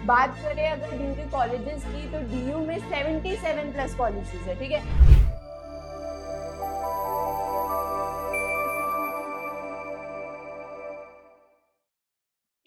बात करें अगर डीयू के कॉलेजेस की, तो डीयू में 77 प्लस कॉलेजेस है, ठीक है।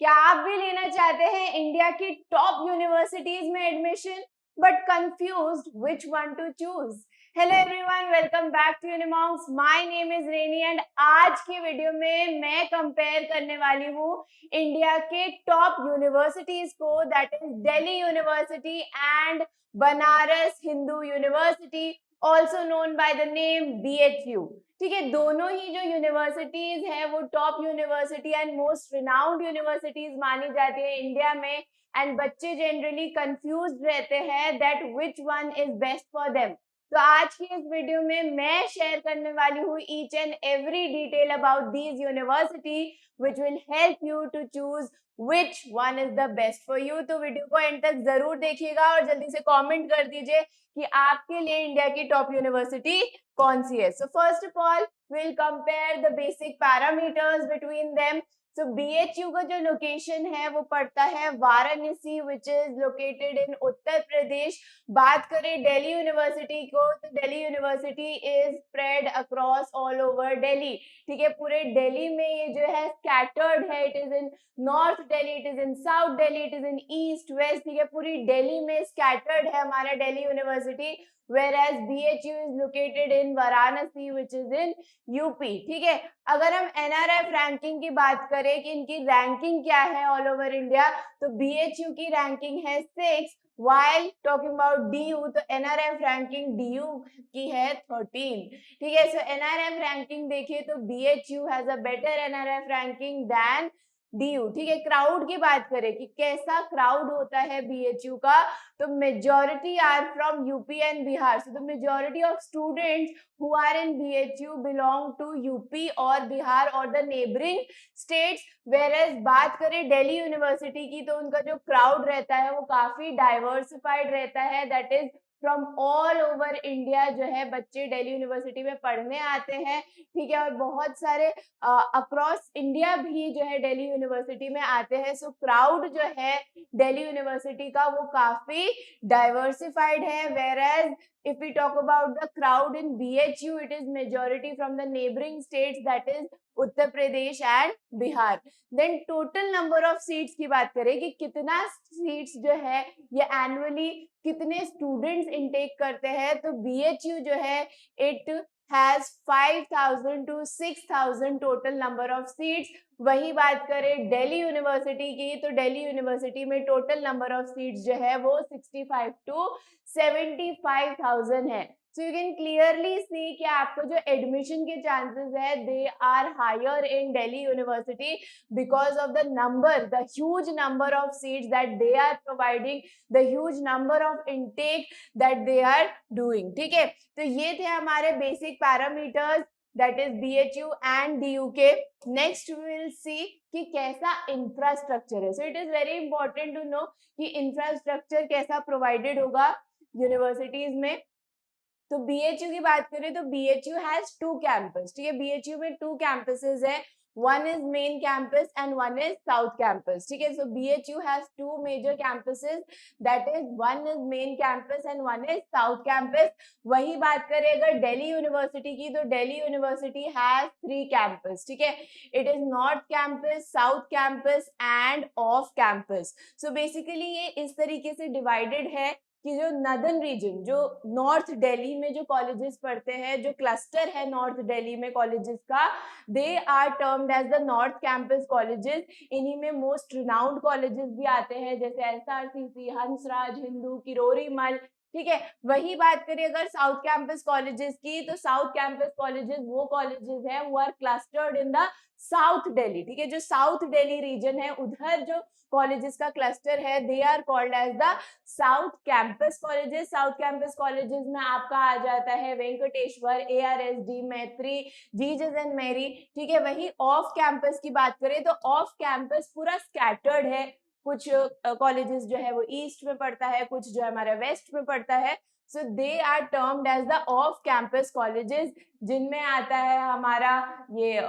क्या आप भी लेना चाहते हैं इंडिया की टॉप यूनिवर्सिटीज में admission but confused which one to choose? Hello everyone, welcome back to Unimonks. My name is Renee and आज की वीडियो में मैं कंपेयर करने वाली हूँ इंडिया के टॉप यूनिवर्सिटीज को, that is Delhi university and Banaras Hindu university, also known by the name BHU। ठीक है, दोनों ही जो यूनिवर्सिटीज है वो top university and most renowned universities मानी जाती है इंडिया में। एंड बच्चे जनरली कंफ्यूज्ड रहते हैं that which one is best for them. तो आज की इस वीडियो में मैं शेयर करने वाली हूँ each and every detail about these university which will help you to choose which one is the best for you। तो वीडियो को एंड तक जरूर देखिएगा और जल्दी से कमेंट कर दीजिए कि आपके लिए इंडिया की टॉप यूनिवर्सिटी कौन सी है। So first of all we'll compare the basic parameters between them। So BHU का जो लोकेशन है वो पड़ता है Varanasi, which is located in Uttar Pradesh. बात करें दिल्ली यूनिवर्सिटी को, तो Delhi university is spread across all over Delhi. ठीक है, पूरे दिल्ली में ये जो है scattered है। it is in north Delhi, it is in south Delhi, it is in east west. ठीक है, पूरी दिल्ली में स्कैटर्ड है हमारा Delhi university, whereas BHU is located in Varanasi which is in UP। ठीक है, अगर हम NRF रैंकिंग की बात करें कि इनकी रैंकिंग क्या है ऑल ओवर इंडिया, तो BHU की रैंकिंग है 6, while talking about DU, तो NRF रैंकिंग DU की है 13। ठीक है, सो NRF रैंकिंग देखिए तो BHU has a better NRF ranking than DU। ठीक है, क्राउड की बात करें कि कैसा क्राउड होता है BHU का, तो majority are from UP and Bihar. So the majority of students who are in BHU belong to UP और बिहार और द नेबरिंग स्टेट्स। whereas बात करें दिल्ली यूनिवर्सिटी की, तो उनका जो क्राउड रहता है वो काफी डाइवर्सिफाइड रहता है, that is from all over India जो है बच्चे दिल्ली यूनिवर्सिटी में पढ़ने आते हैं। ठीक है, और बहुत सारे अक्रॉस इंडिया भी जो है दिल्ली यूनिवर्सिटी में आते हैं। सो क्राउड जो है दिल्ली यूनिवर्सिटी का वो काफी डाइवर्सिफाइड है। whereas if we talk about the crowd in BHU, it is majority from the neighboring states, that is Uttar Pradesh and Bihar. Then total number of seats की बात करें कि कितना सीट्स जो है ये एनुअली कितने स्टूडेंट्स इनटेक करते हैं, तो BHU जो है it has 5,000 to 6,000 total number of seats. वही बात करें दिल्ली यूनिवर्सिटी की, तो दिल्ली यूनिवर्सिटी में टोटल नंबर ऑफ सीट्स जो है वो 65 to 75,000 है। So you can clearly see कि आपको जो एडमिशन के चांसेस है they are higher in Delhi university because of the number, the huge number of seats that they are providing, the huge number of intake that they are doing. ठीक है, तो ये थे हमारे basic parameters, that is BHU and DU के। Next we will see कि कैसा infrastructure है। So it is very important to know कि इंफ्रास्ट्रक्चर कैसा प्रोवाइडेड होगा यूनिवर्सिटीज में। तो BHU की बात करें तो BHU हैज 2 कैंपस। ठीक है, BHU में 2 कैंपसेस है, one is main campus and one is south campus। ठीक है, so BHU has 2 major campuses, that is one is main campus and one is south campus। वही बात करें अगर दिल्ली यूनिवर्सिटी की, तो दिल्ली यूनिवर्सिटी has 3 campus। ठीक है, it is north campus, south campus and off campus। so basically ये इस तरीके से divided है कि जो नदर्न रीजन, जो नॉर्थ दिल्ली में जो कॉलेजेस पढ़ते हैं, जो क्लस्टर है नॉर्थ दिल्ली में कॉलेजेस का, they are termed as the north campus colleges. इन्हीं में मोस्ट रिनाउंड कॉलेजेस भी आते हैं जैसे SRCC, हंसराज हिंदू, किरोरी मल। ठीक है, वही बात करें अगर साउथ कैंपस कॉलेजेस की, तो साउथ कैंपस कॉलेजेस वो कॉलेजेस है वो are clustered in the south Delhi. ठीक है, जो साउथ दिल्ली रीजन है उधर जो कॉलेजेस का क्लस्टर है they are called as the south campus colleges. South campus colleges में आपका आ जाता है Venkateswara, ARSD, Maitreyi, Jesus and Mary. ठीक है, वही ऑफ कैंपस की बात करें तो ऑफ कैंपस पूरा स्कैटर्ड है, कुछ कॉलेजेस जो है वो ईस्ट में पड़ता है, कुछ जो हमारा वेस्ट में पड़ता है। So they are termed as the off campus colleges, जिनमें आता है हमारा ये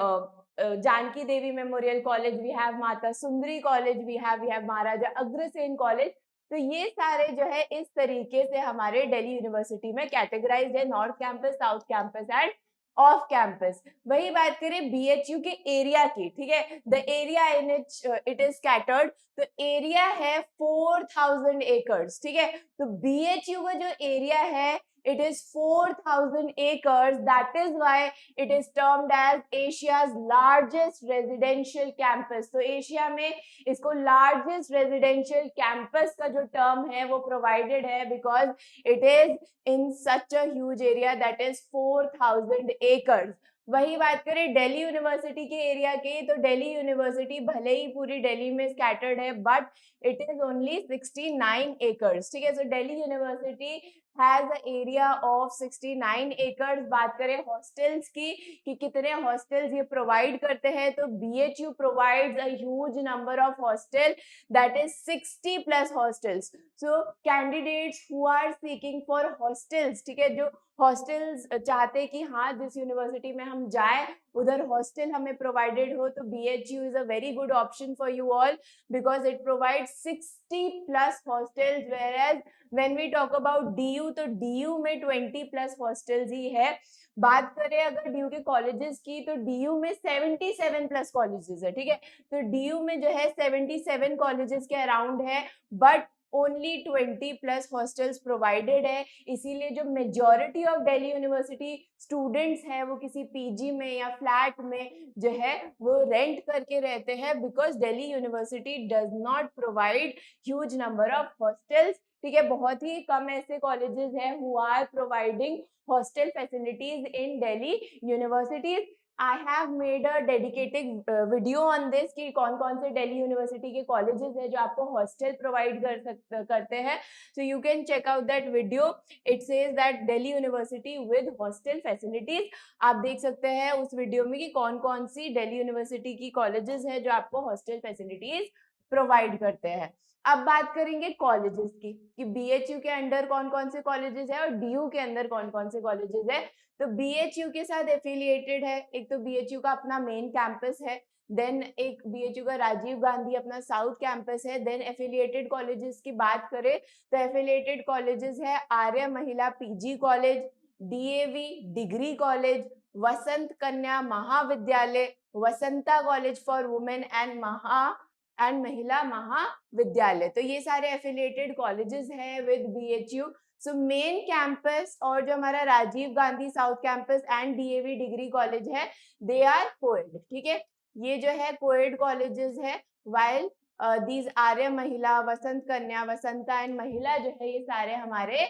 Janki Devi memorial college, we have Mata Sundari college, we have Maharaja Agrasen college. तो ये सारे जो है इस तरीके से हमारे दिल्ली यूनिवर्सिटी में कैटेगराइज्ड है, north campus, south campus and off campus. वही बात करें बीएचयू के एरिया की, ठीक है, the area in it is scattered, तो एरिया है 4000 एकर्स, ठीक है। तो बीएचयू का जो एरिया है it is 4000 acres, that is why it is termed as Asia's largest residential campus। तो एशिया में इसको largest residential campus का जो term है वो provided है because it is in such a huge area, that is 4000 acres। वही बात करें दिल्ली यूनिवर्सिटी के एरिया की, तो दिल्ली यूनिवर्सिटी भले ही पूरी दिल्ली में स्कैटर्ड है but it is only 69 acres, ठीक है। So Delhi university has a area of 69 acres. बात करें हॉस्टल्स की कि कितने हॉस्टल्स ये प्रोवाइड करते हैं, तो BHU provides a huge number of hostel, that is 60 plus hostels. So candidates who are seeking for hostels, ठीक है, जो हॉस्टल्स चाहते कि हाँ जिस यूनिवर्सिटी में हम जाए उधर हॉस्टल हमें प्रोवाइडेड हो, तो BHU is a very good option for you all because it provides 60 plus hostels, whereas when we talk about DU, तो डीयू में 20 प्लस हॉस्टल्स ही है। बात करें अगर डीयू के कॉलेजेस की, तो डीयू में 77 प्लस कॉलेजेस है, ठीक है। तो डीयू में जो है 77 कॉलेजेस के अराउंड है but only 20 plus hostels provided है। इसीलिए जो majority of Delhi university students हैं वो किसी पीजी में या फ्लैट में जो है वो रेंट करके रहते हैं because Delhi university does not provide huge number of hostels, ठीक है। बहुत ही कम ऐसे कॉलेजेस हैं who are providing hostel facilities in Delhi universities. I have made a dedicated video on this कि कौन कौन से दिल्ली यूनिवर्सिटी के कॉलेजेस है जो आपको हॉस्टल प्रोवाइड करते हैं। So you can check out that video. It says that Delhi University with hostel facilities। आप देख सकते हैं उस वीडियो में कि कौन कौन सी दिल्ली यूनिवर्सिटी की कॉलेजेस है जो आपको हॉस्टल फैसिलिटीज प्रोवाइड करते हैं। अब बात करेंगे कॉलेजेस की कि बीएचयू के अंडर कौन कौन से कॉलेजेस है और डीयू के अंदर कौन कौन से कॉलेजेस है। तो बीएचयू के साथ एफिलिएटेड है, एक तो बीएचयू का अपना मेन कैंपस है, देन एक बीएचयू का राजीव गांधी अपना साउथ कैंपस है। देन एफिलिएटेड कॉलेजेस की बात करें तो एफिलिएटेड कॉलेजेस है Arya Mahila PG college, DAV degree college, Vasant Kanya Mahavidyalaya, Vasanta college for women and Mahila Mahavidyalaya. तो ये सारे एफिलिएटेड कॉलेजेस हैं with BHU. So main campus और जो हमारा Rajiv Gandhi south campus and DAV degree college है दे आर कोएड, ठीक है। ये जो है कोएड कॉलेजेस है, वाइल दीज आर्य महिला, वसंत कन्या, वसंता एंड महिला जो है ये सारे हमारे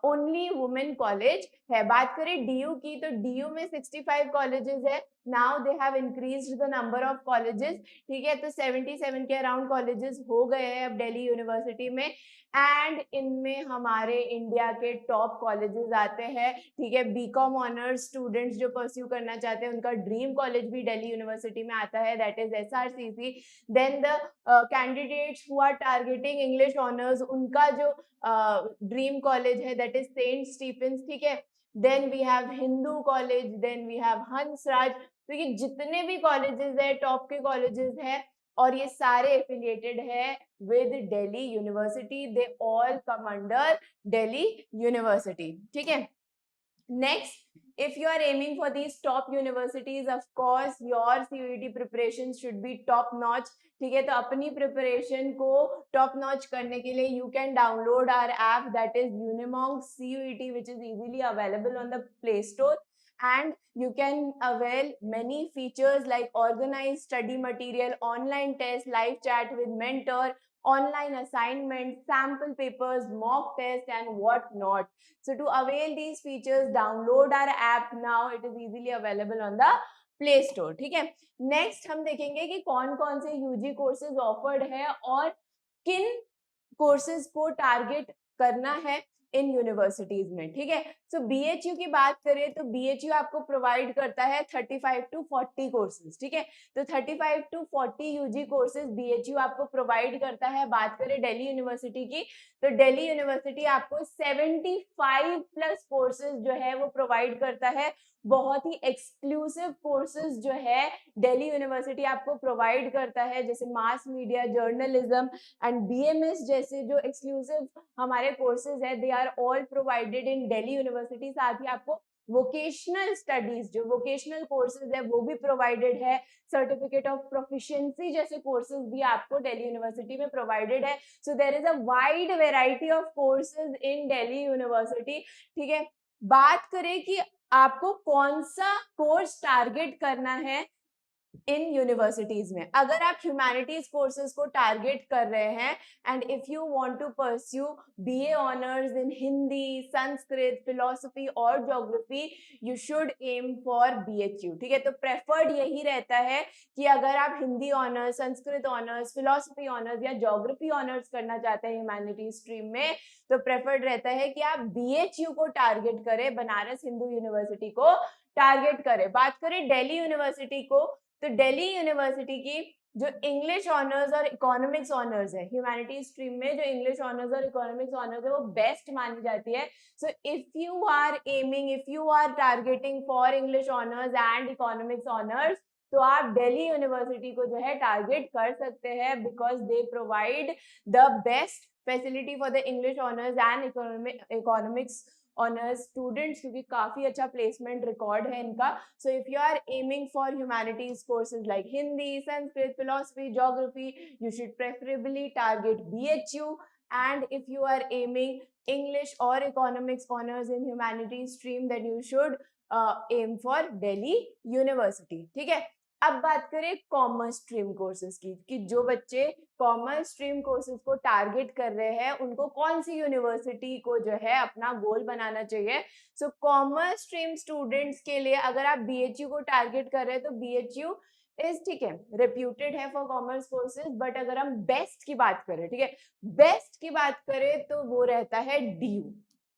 ओनली वुमेन कॉलेज है। बात करें डीयू की, तो डीयू में 65 कॉलेजेस है, now they have increased the number of colleges, ठीक है। तो 77 के अराउंड कॉलेजेस हो गए हैं अब दिल्ली यूनिवर्सिटी में एंड इनमें हमारे इंडिया के टॉप कॉलेजेस आते हैं, ठीक है। बीकॉम ऑनर्स स्टूडेंट्स जो परस्यू करना चाहते हैं उनका ड्रीम कॉलेज भी दिल्ली यूनिवर्सिटी में आता है, that is SRCC. Then the candidates who are targeting English honours उनका जो ड्रीम कॉलेज है दैट इज सेंट स्टीफेंस, ठीक है। Then we have Hindu college, then we have Hansraj. तो ये जितने भी कॉलेजेस है टॉप के कॉलेजेस है और ये सारे एफिलिएटेड है with Delhi university, they all come under Delhi university, ठीक है। Next, if you are aiming for these top universities, of course your CUET preparation should be top notch, ठीक है। तो अपनी प्रिपरेशन को टॉप नॉच करने के लिए you can download our app that is Unimonks CUET which is easily available on the Play Store, and you can avail many features like organized study material, online test, live chat with mentor, online assignments, sample papers, mock test and what not. So to avail these features, download our app now. It is easily available on the Play Store, ठीक है। Next हम देखेंगे कि कौन कौन से UG courses offered है और किन कोर्सेज को टारगेट करना है इन यूनिवर्सिटीज में, ठीक है। सो बीएचयू की बात करें तो बीएचयू आपको प्रोवाइड करता है 35 to 40 कोर्सेज, ठीक है। तो 35 to 40 यूजी कोर्सेज बीएचयू आपको प्रोवाइड करता है। बात करें दिल्ली यूनिवर्सिटी की, तो दिल्ली यूनिवर्सिटी आपको 75 प्लस कोर्सेज जो है वो प्रोवाइड करता है। बहुत ही एक्सक्लूसिव कोर्सेज जो है दिल्ली यूनिवर्सिटी आपको प्रोवाइड करता है, जैसे mass media, journalism and BMS जैसे जो एक्सक्लूसिव हमारे कोर्सेज है, they are all provided in Delhi university. साथ ही आपको वोकेशनल स्टडीज, जो वोकेशनल कोर्सेज है वो भी प्रोवाइडेड है। सर्टिफिकेट ऑफ प्रोफिशिएंसी जैसे कोर्सेज भी आपको दिल्ली यूनिवर्सिटी में प्रोवाइडेड है। So there is a wide variety of courses in Delhi university, ठीक है। बात करें कि आपको कौन सा कोर्स टारगेट करना है इन यूनिवर्सिटीज में। अगर आप ह्यूमैनिटीज कोर्सेज को टारगेट कर रहे हैं and if you want to pursue BA honours in Hindi, Sanskrit, philosophy और geography, you should aim for BHU, ठीक है। तो प्रेफर्ड यही रहता है कि अगर आप Hindi honours, Sanskrit honours, philosophy honours या ज्योग्राफी ऑनर्स करना चाहते हैं ह्यूमैनिटीज स्ट्रीम में, तो प्रेफर्ड रहता है कि आप बीएचयू को टारगेट करें, बनारस हिंदू यूनिवर्सिटी को टारगेट करें। बात करें दिल्ली यूनिवर्सिटी को, तो दिल्ली यूनिवर्सिटी की जो इंग्लिश ऑनर्स और इकोनॉमिक्स ऑनर्स है, ह्यूमैनिटीज स्ट्रीम में जो इंग्लिश ऑनर्स और इकोनॉमिक्स ऑनर्स है वो बेस्ट मानी जाती है। So if you are aiming, if you are targeting for English honours and economics honours, तो आप दिल्ली यूनिवर्सिटी को जो है टारगेट कर सकते हैं, because they provide the best facility for the English honours and economics honours students, क्योंकि काफी अच्छा प्लेसमेंट रिकॉर्ड है इनका। So if you are aiming for humanities courses like Hindi, Sanskrit, philosophy, geography, you should preferably target BHU. And if you are aiming English or economics honors in humanities stream, then you should aim for Delhi University, ठीक है। अब बात करें commerce stream courses की, कि जो बच्चे commerce stream courses को टारगेट कर रहे हैं उनको कौन सी यूनिवर्सिटी को जो है अपना गोल बनाना चाहिए। सो कॉमर्स स्ट्रीम स्टूडेंट्स के लिए अगर आप बीएचयू को टारगेट कर रहे हैं तो बीएचयू इज, ठीक है, रेप्यूटेड है फॉर कॉमर्स कोर्सेज। बट अगर हम बेस्ट की बात करें, ठीक है, बेस्ट की बात करें तो वो रहता है DU.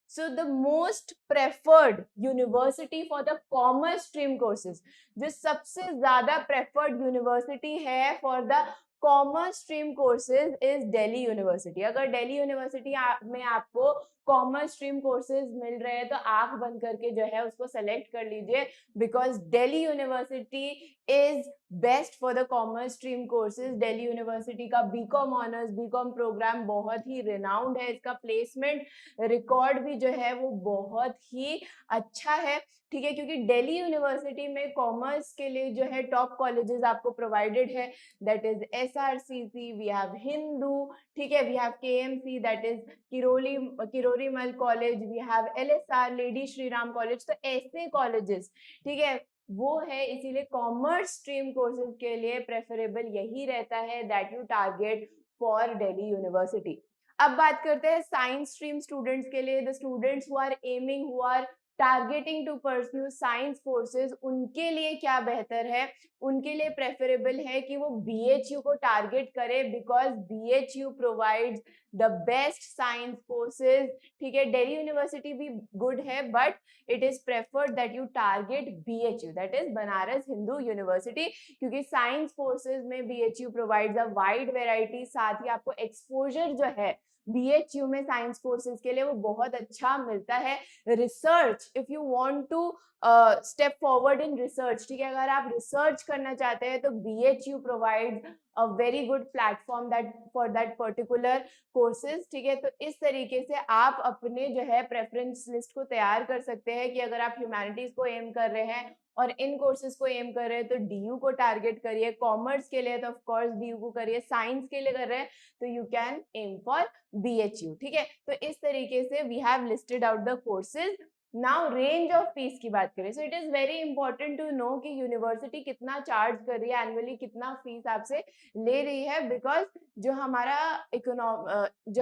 So the most preferred university for the commerce stream courses, जो सबसे ज्यादा preferred university है for the commerce stream courses is Delhi University। अगर दिल्ली यूनिवर्सिटी में आपको कॉमर्स स्ट्रीम कोर्सेज मिल रहे हैं तो आंख बंद करके जो है उसको सेलेक्ट कर लीजिए, because Delhi university is best for the commerce stream courses. Delhi university का बीकॉम ऑनर्स, बीकॉम प्रोग्राम बहुत ही रिनाउंड है, इसका प्लेसमेंट रिकॉर्ड भी जो है वो बहुत ही अच्छा है, ठीक है। क्योंकि दिल्ली यूनिवर्सिटी में कॉमर्स के लिए जो है टॉप कॉलेजेस आपको प्रोवाइडेड है, that is SRCC, we have Hindu, ठीक है, we have KMC, that is Kirori Mal college, we have LSR, lady Shri Ram college. तो ऐसे कॉलेजेस, ठीक है, वो है। इसीलिए कॉमर्स स्ट्रीम कोर्सेज के लिए प्रेफरेबल यही रहता है that you target for Delhi university. अब बात करते हैं साइंस स्ट्रीम स्टूडेंट्स के लिए। The students who are aiming, who are targeting to pursue science courses, उनके लिए क्या बेहतर है, उनके लिए प्रेफरेबल है कि वो बीएचयू को टारगेट करे, because BHU provides the best science courses, ठीक है। दिल्ली यूनिवर्सिटी भी गुड है, but it is preferred that you target BHU, that is Banaras Hindu university, क्योंकि साइंस कोर्सेज में बीएचयू प्रोवाइड्स अ वाइड वेराइटी। साथ ही आपको एक्सपोजर जो है बीएचयू में साइंस कोर्सेज के लिए वो बहुत अच्छा मिलता है। Research, if you want to step forward in research, ठीक है, अगर आप रिसर्च करना चाहते हैं तो BHU provides a very good platform that for that particular courses, ठीक है। तो इस तरीके से आप अपने जो है प्रेफरेंस लिस्ट को तैयार कर सकते हैं कि अगर आप ह्यूमैनिटीज को एम कर रहे हैं और इन कोर्सेज को एम कर रहे हैं तो डीयू को टारगेट करिए, कॉमर्स के लिए तो ऑफ कोर्स डीयू को करिए, साइंस के लिए कर रहे हैं तो you can aim for BHU, ठीक है। तो इस तरीके से we have listed out the courses. Now range of fees की बात करें, so it is very important to know कि यूनिवर्सिटी कितना चार्ज कर रही है एनुअली, कितना फीस आपसे ले रही है, बिकॉज जो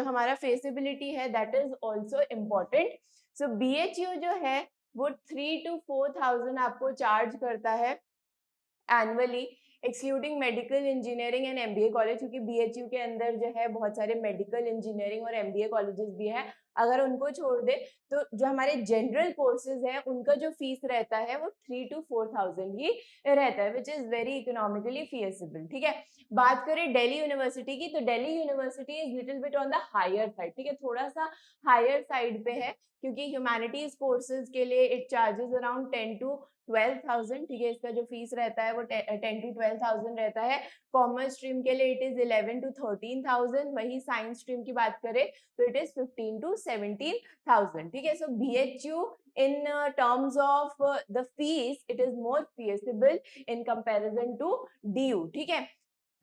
हमारा फेसिबिलिटी है that is also important. So BHU जो है वो 3 to 4,000 आपको चार्ज करता है annually, excluding medical engineering and MBA college, क्योंकि बीएचयू के अंदर जो है बहुत सारे मेडिकल इंजीनियरिंग और एमबीए कॉलेजेस भी है। अगर उनको छोड़ दे तो जो हमारे जनरल कोर्सेज है उनका जो फीस रहता है वो 3 to 4,000 ही रहता है, which is very economically feasible. ठीक है, बात करें दिल्ली यूनिवर्सिटी की, तो Delhi university is little bit on the higher side. ठीक है, थोड़ा सा हायर साइड पे है, क्योंकि ह्यूमैनिटीज कोर्सेज के लिए इट चार्जेस अराउंड 10 to 12,000। ठीक है, इसका जो फीस रहता है वो 10 to 12,000 रहता है। कॉमर्स स्ट्रीम के लिए इट इज 11 to 13,000। वही साइंस स्ट्रीम की बात करें तो इट इज 15 to 17,000। ठीक है, सो BHU in terms of the fees, it is more feasible in comparison to DU। ठीक है,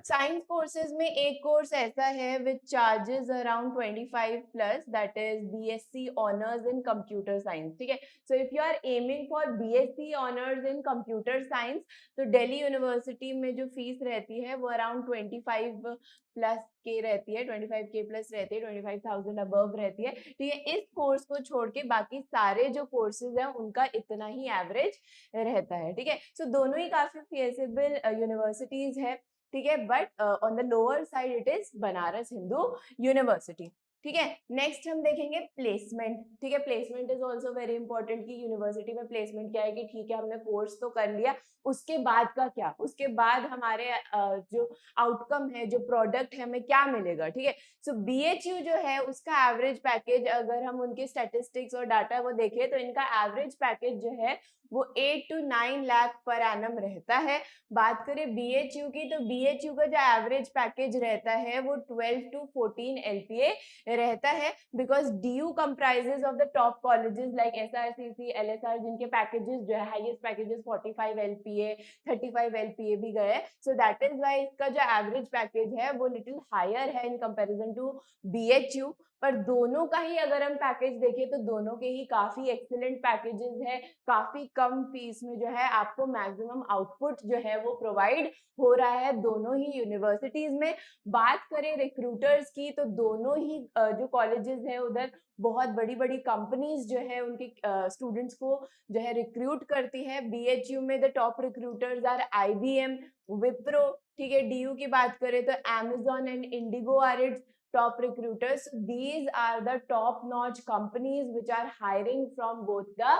साइंस कोर्सेज में एक कोर्स ऐसा है which charges around 25 plus, that is BSc honours in computer science. ठीक है, so if you are aiming for BSc honours in computer science तो Delhi university में जो फीस रहती है वो अराउंड 25 प्लस के रहती है, 25K प्लस रहती है, 25,000 अबव रहती है। ठीक है, इस कोर्स को छोड़ के बाकी सारे जो कोर्सेज हैं उनका इतना ही एवरेज रहता है। ठीक है, सो दोनों ही काफी फेसिबल यूनिवर्सिटीज है। ठीक है, but on the lower side it is Banaras Hindu university. ठीक है, नेक्स्ट हम देखेंगे प्लेसमेंट। ठीक है, placement is also very important कि यूनिवर्सिटी में प्लेसमेंट क्या है कि ठीक है हमने कोर्स तो कर लिया, उसके बाद का क्या, उसके बाद हमारे जो आउटकम है, जो प्रोडक्ट है, हमें क्या मिलेगा। ठीक है, सो BHU जो है उसका एवरेज पैकेज, अगर हम उनके स्टैटिस्टिक्स और डाटा वो देखें तो इनका एवरेज पैकेज जो है वो 8 to 9 लाख पर एनम रहता है। बात करें BHU की, तो BHU का जो एवरेज पैकेज रहता है वो 12 to 14 LPA रहता है, because DU comprises of the top colleges like SRCC, LSR, जिनके पैकेजेस जो है हाईएस्ट पैकेजेस 45 LPA, 35 LPA भी गए। सो दैट इज वाई इसका जो एवरेज पैकेज है वो लिटिल हायर है इन कंपैरिजन टू BHU। पर दोनों का ही अगर हम पैकेज देखें तो दोनों के ही काफी एक्सीलेंट पैकेजेस है, काफी कम फीस में जो है आपको मैक्सिमम आउटपुट जो है वो प्रोवाइड हो रहा है दोनों ही यूनिवर्सिटीज में। बात करें रिक्रूटर्स की, तो दोनों ही जो कॉलेजेस है उधर बहुत बड़ी बड़ी कंपनीज जो है उनके स्टूडेंट्स को जो है रिक्रूट करती है। BHU में the top recruiters are IBM, Wipro. ठीक है, DU की बात करें तो Amazon and IndiGo are its top recruiters. These are the top notch companies which are hiring from both the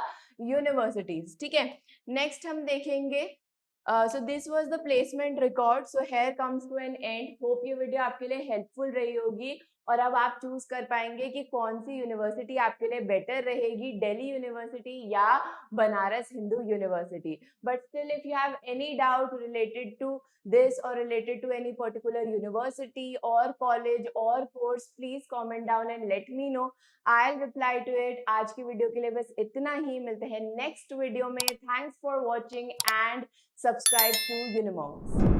universities। ठीक है, next हम देखेंगे so this was the placement record। so here comes to an end। hope ये video आपके लिए helpful रही होगी और अब आप चूज कर पाएंगे कि कौन सी यूनिवर्सिटी आपके लिए बेटर रहेगी, दिल्ली यूनिवर्सिटी या Banaras Hindu university. But still if you have any doubt related to this or related to any particular university or college or course, please comment down and let me know। I'll reply to it। आज की video के लिए बस इतना ही, मिलते हैं next video में। Thanks for watching and subscribe to यूनिमॉन्क्स।